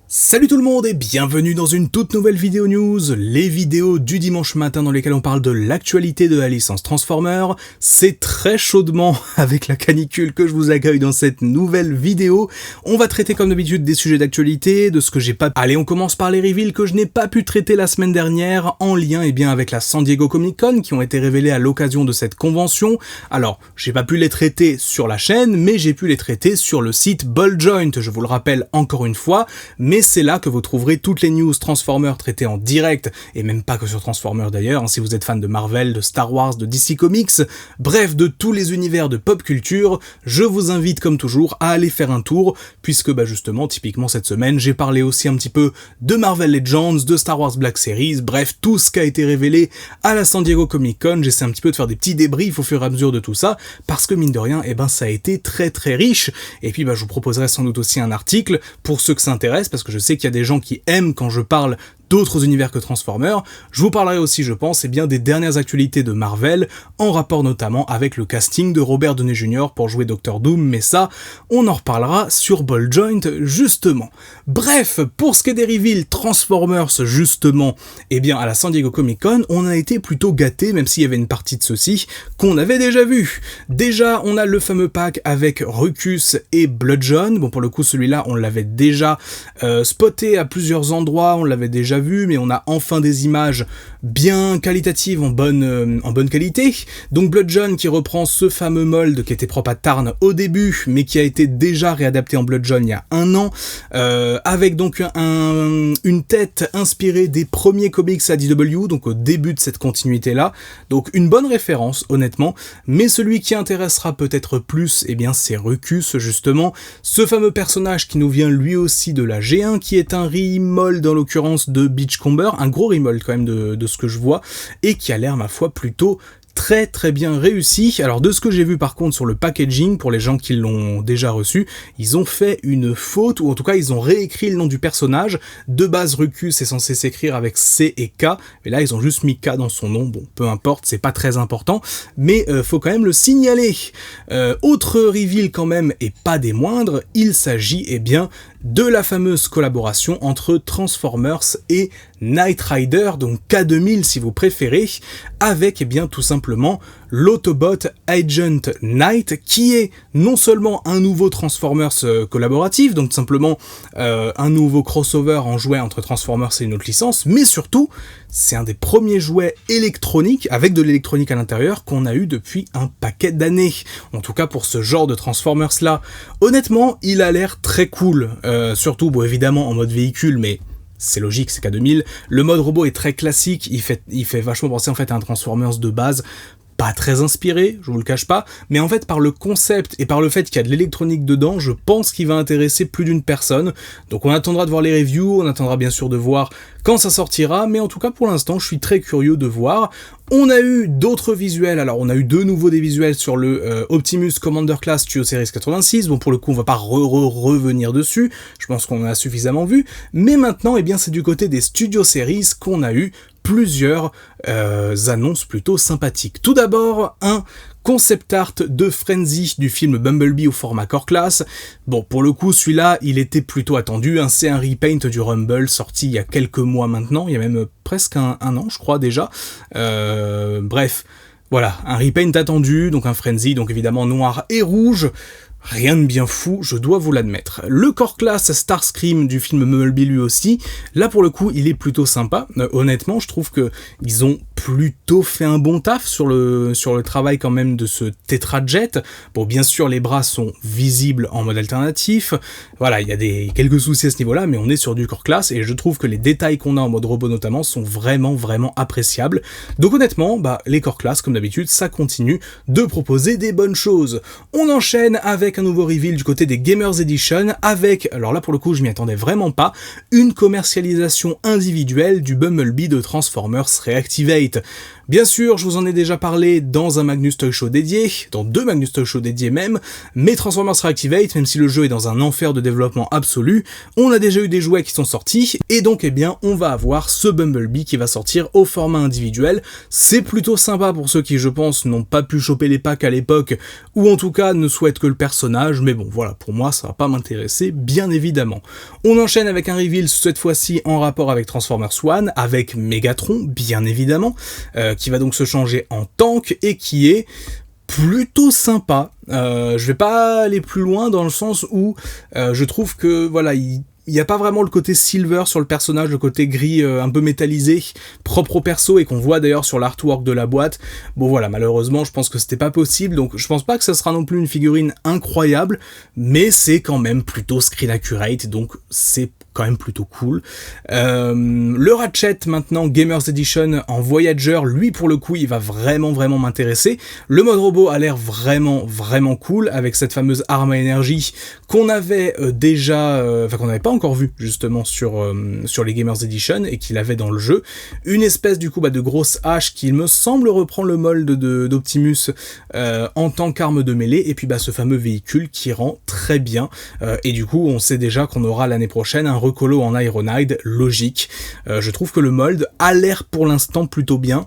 Salut tout le monde et bienvenue dans une toute nouvelle vidéo news, les vidéos du dimanche matin dans lesquelles on parle de l'actualité de la licence Transformers. C'est très chaudement avec la canicule que je vous accueille dans cette nouvelle vidéo. On va traiter comme d'habitude des sujets d'actualité, de ce que j'ai pas... Allez, on commence par les reveals que je n'ai pas pu traiter la semaine dernière en lien avec la San Diego Comic Con qui ont été révélés à l'occasion de cette convention. Alors, j'ai pas pu les traiter sur la chaîne, mais j'ai pu les traiter sur le site Balljoint, je vous le rappelle encore une fois, mais c'est là que vous trouverez toutes les news Transformers traitées en direct, et même pas que sur Transformers d'ailleurs, si vous êtes fan de Marvel, de Star Wars, de DC Comics, bref, de tous les univers de pop culture, je vous invite comme toujours à aller faire un tour, puisque justement, typiquement cette semaine, j'ai parlé aussi un petit peu de Marvel Legends, de Star Wars Black Series, bref, tout ce qui a été révélé à la San Diego Comic Con, j'essaie un petit peu de faire des petits débriefs au fur et à mesure de tout ça, parce que mine de rien, ça a été très très riche, et puis je vous proposerai sans doute aussi un article, pour ceux que ça intéresse, parce que je sais qu'il y a des gens qui aiment quand je parle d'autres univers que Transformers. Je vous parlerai aussi, je pense, des dernières actualités de Marvel, en rapport notamment avec le casting de Robert Downey Jr. pour jouer Dr. Doom, mais ça, on en reparlera sur Balljoint, justement. Bref, pour ce qui est des reveals Transformers, justement, à la San Diego Comic Con, on a été plutôt gâtés, même s'il y avait une partie de ceux-ci qu'on avait déjà vu. Déjà, on a le fameux pack avec Ruckus et Bludgeon. Bon, pour le coup, celui-là, on l'avait déjà spoté à plusieurs endroits, on l'avait déjà vu, mais on a enfin des images bien qualitatives, en bonne qualité. Donc Bludgeon qui reprend ce fameux mold qui était propre à Tarn au début, mais qui a été déjà réadapté en Bludgeon il y a 1 an, avec donc une tête inspirée des premiers comics ADW, donc au début de cette continuité-là. Donc une bonne référence, honnêtement, mais celui qui intéressera peut-être plus, c'est Ruckus, justement, ce fameux personnage qui nous vient lui aussi de la G1, qui est un remold en l'occurrence de Beachcomber, un gros remold quand même de ce que je vois, et qui a l'air, ma foi, plutôt très très bien réussi. Alors de ce que j'ai vu par contre sur le packaging, pour les gens qui l'ont déjà reçu, ils ont fait une faute, ou en tout cas ils ont réécrit le nom du personnage. De base Ruckus est censé s'écrire avec C et K, mais là ils ont juste mis K dans son nom, bon peu importe, c'est pas très important, mais faut quand même le signaler. Autre reveal quand même, et pas des moindres, il s'agit de la fameuse collaboration entre Transformers et Knight Rider, donc K2000 si vous préférez, avec tout simplement l'Autobot Agent Knight, qui est non seulement un nouveau Transformers collaboratif, donc simplement un nouveau crossover en jouet entre Transformers et une autre licence, mais surtout, c'est un des premiers jouets électroniques, avec de l'électronique à l'intérieur, qu'on a eu depuis un paquet d'années. En tout cas pour ce genre de Transformers là. Honnêtement, il a l'air très cool, surtout évidemment en mode véhicule, mais c'est logique, c'est K2000. Le mode robot est très classique, il fait vachement penser à un Transformers de base, pas très inspiré, je vous le cache pas, mais en fait par le concept et par le fait qu'il y a de l'électronique dedans, je pense qu'il va intéresser plus d'une personne. Donc on attendra de voir les reviews, on attendra bien sûr de voir quand ça sortira, mais en tout cas pour l'instant je suis très curieux de voir. On a eu d'autres visuels, alors on a eu de nouveau des visuels sur le Optimus Commander Class Studio Series 86, bon pour le coup on va pas revenir dessus, je pense qu'on en a suffisamment vu, mais maintenant c'est du côté des Studio Series qu'on a eu plusieurs annonces plutôt sympathiques. Tout d'abord, un concept art de Frenzy du film Bumblebee au format Core Class. Bon, pour le coup, celui-là, il était plutôt attendu, c'est un repaint du Rumble sorti il y a quelques mois maintenant, il y a même presque un an, je crois déjà. Bref, voilà, un repaint attendu, donc un Frenzy, donc évidemment noir et rouge. Rien de bien fou, je dois vous l'admettre. Le Core Class Starscream du film Bumblebee lui aussi, là pour le coup il est plutôt sympa. Honnêtement je trouve que ils ont plutôt fait un bon taf sur le travail quand même de ce Tetrajet. Bon bien sûr les bras sont visibles en mode alternatif, voilà il y a quelques soucis à ce niveau là, mais on est sur du Core Class et je trouve que les détails qu'on a en mode robot notamment sont vraiment appréciables. Donc honnêtement les Core Class comme d'habitude ça continue de proposer des bonnes choses. On enchaîne avec un nouveau reveal du côté des Gamers Edition avec, alors là pour le coup je m'y attendais vraiment pas, une commercialisation individuelle du Bumblebee de Transformers Reactivate. Bien sûr, je vous en ai déjà parlé dans un Magnus Toy Show dédié, dans 2 Magnus Toy Show dédiés même, mais Transformers Reactivate, même si le jeu est dans un enfer de développement absolu, on a déjà eu des jouets qui sont sortis, et donc eh bien on va avoir ce Bumblebee qui va sortir au format individuel. C'est plutôt sympa pour ceux qui, je pense, n'ont pas pu choper les packs à l'époque, ou en tout cas ne souhaitent que le personnage, mais bon voilà, pour moi ça va pas m'intéresser, bien évidemment. On enchaîne avec un reveal cette fois-ci en rapport avec Transformers One, avec Megatron, bien évidemment, qui va donc se changer en tank et qui est plutôt sympa. Je vais pas aller plus loin dans le sens où je trouve que voilà, il n'y a pas vraiment le côté silver sur le personnage, le côté gris un peu métallisé, propre au perso et qu'on voit d'ailleurs sur l'artwork de la boîte. Bon voilà, malheureusement je pense que c'était pas possible, donc je pense pas que ça sera non plus une figurine incroyable, mais c'est quand même plutôt screen accurate, donc c'est quand même plutôt cool. Le Ratchet maintenant, Gamers Edition en Voyager, lui pour le coup il va vraiment m'intéresser. Le mode robot a l'air vraiment cool, avec cette fameuse arme à énergie qu'on avait déjà, enfin qu'on n'avait pas encore vu justement sur les Gamers Edition et qu'il avait dans le jeu. Une espèce du coup de grosse hache qui me semble reprend le mold d'Optimus en tant qu'arme de mêlée, et puis ce fameux véhicule qui rend très bien, et du coup on sait déjà qu'on aura l'année prochaine un recolo en Ironhide, logique. Je trouve que le mold a l'air pour l'instant plutôt bien.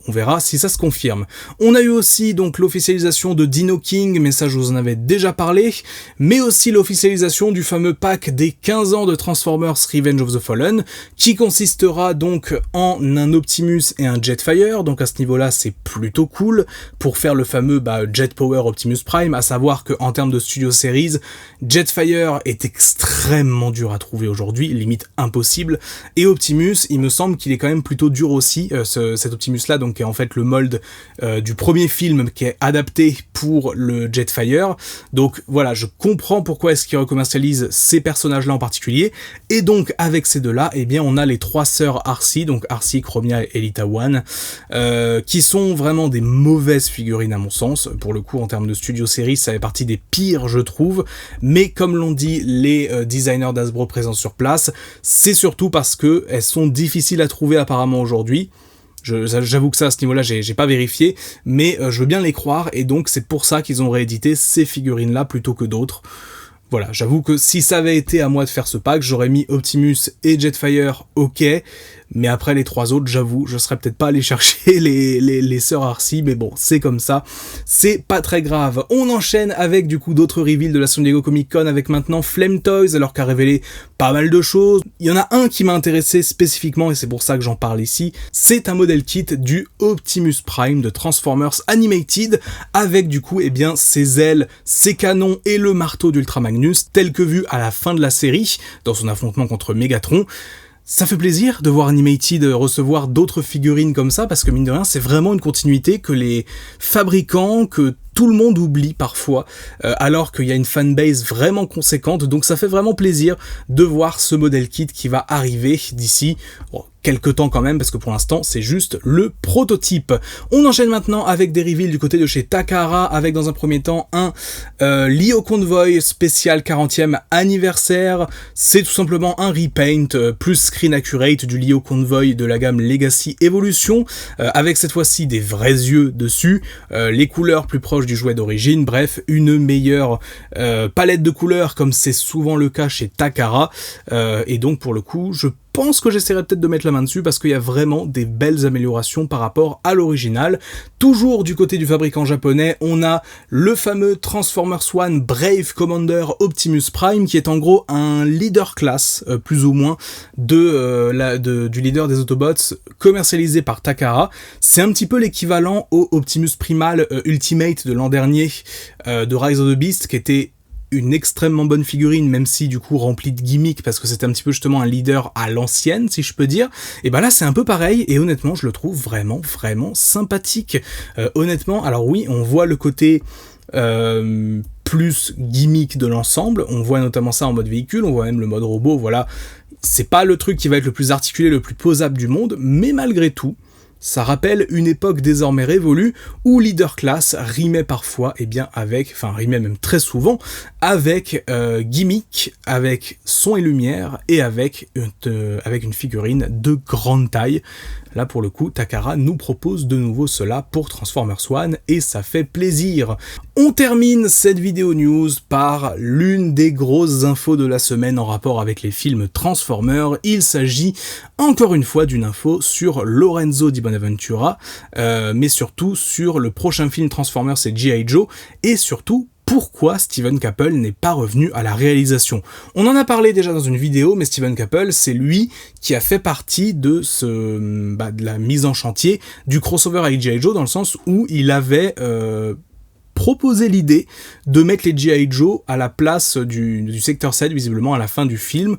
On verra si ça se confirme. On a eu aussi donc l'officialisation de Dino King, mais ça je vous en avais déjà parlé, mais aussi l'officialisation du fameux pack des 15 ans de Transformers Revenge of the Fallen, qui consistera donc en un Optimus et un Jetfire, donc à ce niveau-là c'est plutôt cool, pour faire le fameux Jet Power Optimus Prime, à savoir que en termes de Studio Series, Jetfire est extrêmement dur à trouver aujourd'hui, limite impossible, et Optimus, il me semble qu'il est quand même plutôt dur aussi, cet Optimus-là, donc qui est en fait le mold du premier film qui est adapté pour le Jetfire. Donc voilà, je comprends pourquoi est-ce qu'ils recommercialisent ces personnages-là en particulier. Et donc avec ces deux-là, eh bien on a les 3 sœurs Arcee, donc Arcee, Chromia et Elita One, qui sont vraiment des mauvaises figurines à mon sens. Pour le coup, en termes de Studio Series, ça fait partie des pires, je trouve. Mais comme l'ont dit les designers d'Hasbro présents sur place, c'est surtout parce que elles sont difficiles à trouver apparemment aujourd'hui. J'avoue que ça, à ce niveau-là, j'ai pas vérifié, mais je veux bien les croire, et donc c'est pour ça qu'ils ont réédité ces figurines-là plutôt que d'autres. Voilà, j'avoue que si ça avait été à moi de faire ce pack, j'aurais mis Optimus et Jetfire, ok, mais après les 3 autres, j'avoue, je serais peut-être pas allé chercher les sœurs Arcee, mais bon, c'est comme ça, c'est pas très grave. On enchaîne avec du coup d'autres reveals de la San Diego Comic Con, avec maintenant Flame Toys, alors qu'a révélé pas mal de choses. Il y en a un qui m'a intéressé spécifiquement, et c'est pour ça que j'en parle ici, c'est un modèle kit du Optimus Prime de Transformers Animated, avec du coup, eh bien, ses ailes, ses canons et le marteau d'Ultra Magnus, tel que vu à la fin de la série, dans son affrontement contre Megatron. Ça fait plaisir de voir Animated recevoir d'autres figurines comme ça, parce que mine de rien, c'est vraiment une continuité que les fabricants, que tout le monde oublie parfois, alors qu'il y a une fanbase vraiment conséquente, donc ça fait vraiment plaisir de voir ce modèle kit qui va arriver d'ici quelques temps quand même, parce que pour l'instant c'est juste le prototype. On enchaîne maintenant avec des reveals du côté de chez Takara, avec dans un premier temps un Leo Convoy spécial 40e anniversaire. C'est tout simplement un repaint plus screen accurate du Leo Convoy de la gamme Legacy Evolution, avec cette fois-ci des vrais yeux dessus, les couleurs plus proches du jouet d'origine, bref, une meilleure palette de couleurs comme c'est souvent le cas chez Takara, et donc pour le coup je pense que j'essaierai peut-être de mettre la main dessus parce qu'il y a vraiment des belles améliorations par rapport à l'original. Toujours du côté du fabricant japonais, on a le fameux Transformers One Brave Commander Optimus Prime qui est en gros un leader class, plus ou moins, du leader des Autobots commercialisé par Takara. C'est un petit peu l'équivalent au Optimus Primal Ultimate de l'an dernier de Rise of the Beast, qui était une extrêmement bonne figurine, même si du coup remplie de gimmicks, parce que c'était un petit peu justement un leader à l'ancienne, si je peux dire. Et là c'est un peu pareil, et honnêtement je le trouve vraiment sympathique. Honnêtement, alors oui, on voit le côté plus gimmick de l'ensemble, on voit notamment ça en mode véhicule, on voit même le mode robot, voilà. C'est pas le truc qui va être le plus articulé, le plus posable du monde, mais malgré tout, ça rappelle une époque désormais révolue où Leader Class rimait parfois, rimait même très souvent, avec gimmick, avec son et lumière, et avec une figurine de grande taille. Là pour le coup, Takara nous propose de nouveau cela pour Transformers One et ça fait plaisir. On termine cette vidéo news par l'une des grosses infos de la semaine en rapport avec les films Transformers. Il s'agit encore une fois d'une info sur Lorenzo Di Bonaventura, mais surtout sur le prochain film Transformers, c'est G.I. Joe, et surtout pourquoi Steven Caple n'est pas revenu à la réalisation. On en a parlé déjà dans une vidéo, mais Steven Caple, c'est lui qui a fait partie de de la mise en chantier du crossover avec G.I. Joe, dans le sens où il avait proposé l'idée de mettre les G.I. Joe à la place du secteur 7, visiblement à la fin du film,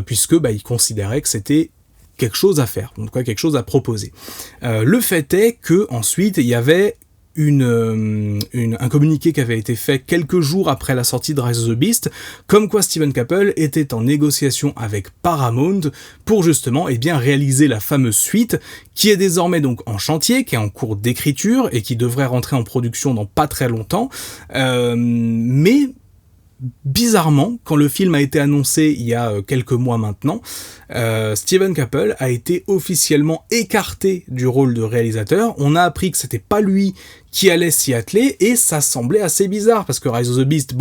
puisque il considérait que c'était quelque chose à faire, en tout cas quelque chose à proposer. Le fait est que ensuite il y avait un communiqué qui avait été fait quelques jours après la sortie de Rise of the Beast, comme quoi Steven Caple était en négociation avec Paramount pour justement réaliser la fameuse suite, qui est désormais donc en chantier, qui est en cours d'écriture et qui devrait rentrer en production dans pas très longtemps, mais bizarrement, quand le film a été annoncé il y a quelques mois maintenant, Steven Caple a été officiellement écarté du rôle de réalisateur. On a appris que c'était pas lui qui allait s'y atteler, et ça semblait assez bizarre, parce que Rise of the Beast,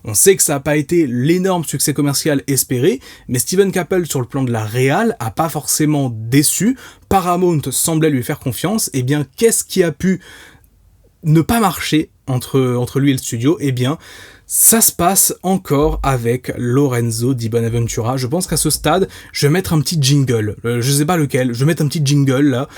on sait que ça n'a pas été l'énorme succès commercial espéré, mais Steven Caple, sur le plan de la réal, a pas forcément déçu. Paramount semblait lui faire confiance. Qu'est-ce qui a pu ne pas marcher entre lui et le studio? Ça se passe encore avec Lorenzo Di Bonaventura. Je pense qu'à ce stade, je vais mettre un petit jingle. Je sais pas lequel, je vais mettre un petit jingle là,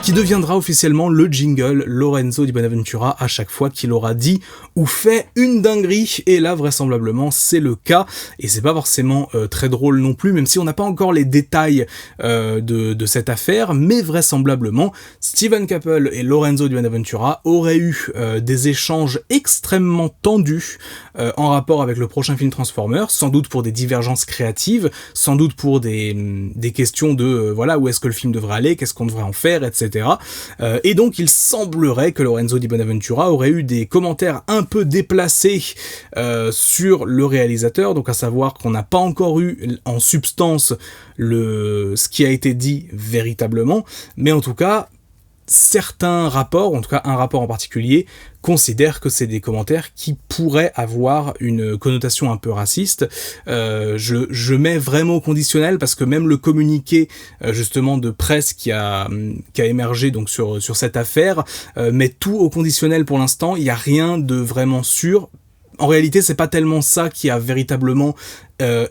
qui deviendra officiellement le jingle Lorenzo Di Bonaventura à chaque fois qu'il aura dit ou fait une dinguerie. Et là, vraisemblablement, c'est le cas. Et c'est pas forcément très drôle non plus, même si on n'a pas encore les détails de cette affaire. Mais vraisemblablement, Steven Caple et Lorenzo Di Bonaventura auraient eu des échanges extrêmement tendus en rapport avec le prochain film Transformers, sans doute pour des divergences créatives, sans doute pour des questions de où est-ce que le film devrait aller, qu'est-ce qu'on devrait en faire, etc. Et donc il semblerait que Lorenzo Di Bonaventura aurait eu des commentaires un peu déplacés sur le réalisateur, donc à savoir qu'on n'a pas encore eu en substance ce qui a été dit véritablement, mais en tout cas certains rapports, en tout cas un rapport en particulier, considèrent que c'est des commentaires qui pourraient avoir une connotation un peu raciste. Je mets vraiment au conditionnel, parce que même le communiqué justement de presse qui a émergé donc sur cette affaire met tout au conditionnel pour l'instant. Il n'y a rien de vraiment sûr. En réalité, c'est pas tellement ça qui a véritablement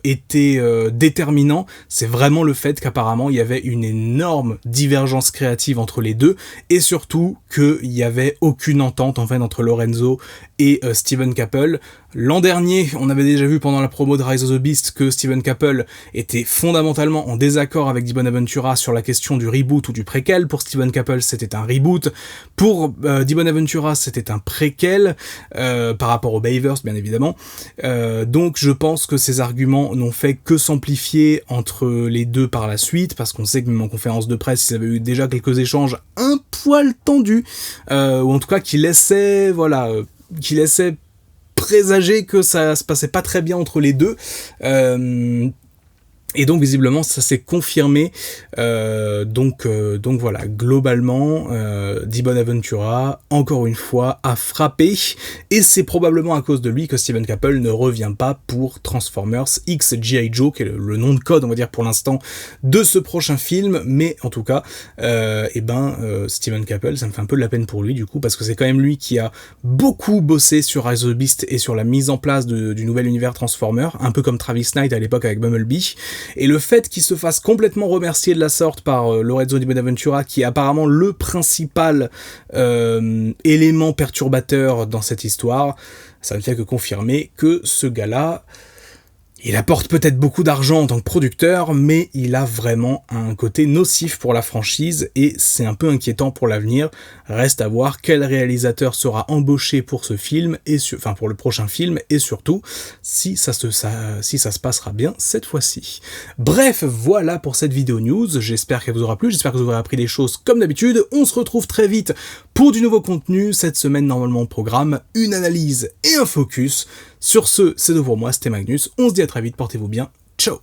été déterminant, c'est vraiment le fait qu'apparemment il y avait une énorme divergence créative entre les deux, et surtout qu'il n'y avait aucune entente en fait entre Lorenzo et Steven Caple. L'an dernier, on avait déjà vu pendant la promo de Rise of the Beast que Steven Caple était fondamentalement en désaccord avec Di Bonaventura sur la question du reboot ou du préquel. Pour Steven Caple, c'était un reboot. Pour Di Bonaventura, c'était un préquel par rapport au Bayverse, bien évidemment. Donc je pense que ces arguments n'ont fait que s'amplifier entre les deux par la suite, parce qu'on sait que même en conférence de presse, ils avaient eu déjà quelques échanges un poil tendus, ou en tout cas qui laissaient présager que ça se passait pas très bien entre les deux. Et donc visiblement ça s'est confirmé, donc voilà, globalement Di Bonaventura encore une fois a frappé, et c'est probablement à cause de lui que Steven Caple ne revient pas pour Transformers X G.I. Joe, qui est le nom de code on va dire pour l'instant de ce prochain film. Mais en tout cas Steven Caple, ça me fait un peu de la peine pour lui du coup, parce que c'est quand même lui qui a beaucoup bossé sur Rise of the Beast et sur la mise en place du nouvel univers Transformers, un peu comme Travis Knight à l'époque avec Bumblebee. Et le fait qu'il se fasse complètement remercier de la sorte par Lorenzo Di Bonaventura, qui est apparemment le principal élément perturbateur dans cette histoire, ça ne fait que confirmer que ce gars-là, il apporte peut-être beaucoup d'argent en tant que producteur, mais il a vraiment un côté nocif pour la franchise, et c'est un peu inquiétant pour l'avenir. Reste à voir quel réalisateur sera embauché pour ce film, pour le prochain film, et surtout si ça se passera bien cette fois-ci. Bref, voilà pour cette vidéo news, j'espère qu'elle vous aura plu, j'espère que vous aurez appris des choses comme d'habitude. On se retrouve très vite pour du nouveau contenu. Cette semaine, normalement, au programme, une analyse et un focus. Sur ce, c'est tout pour moi, c'était Magnus, on se dit à très vite, portez-vous bien, ciao.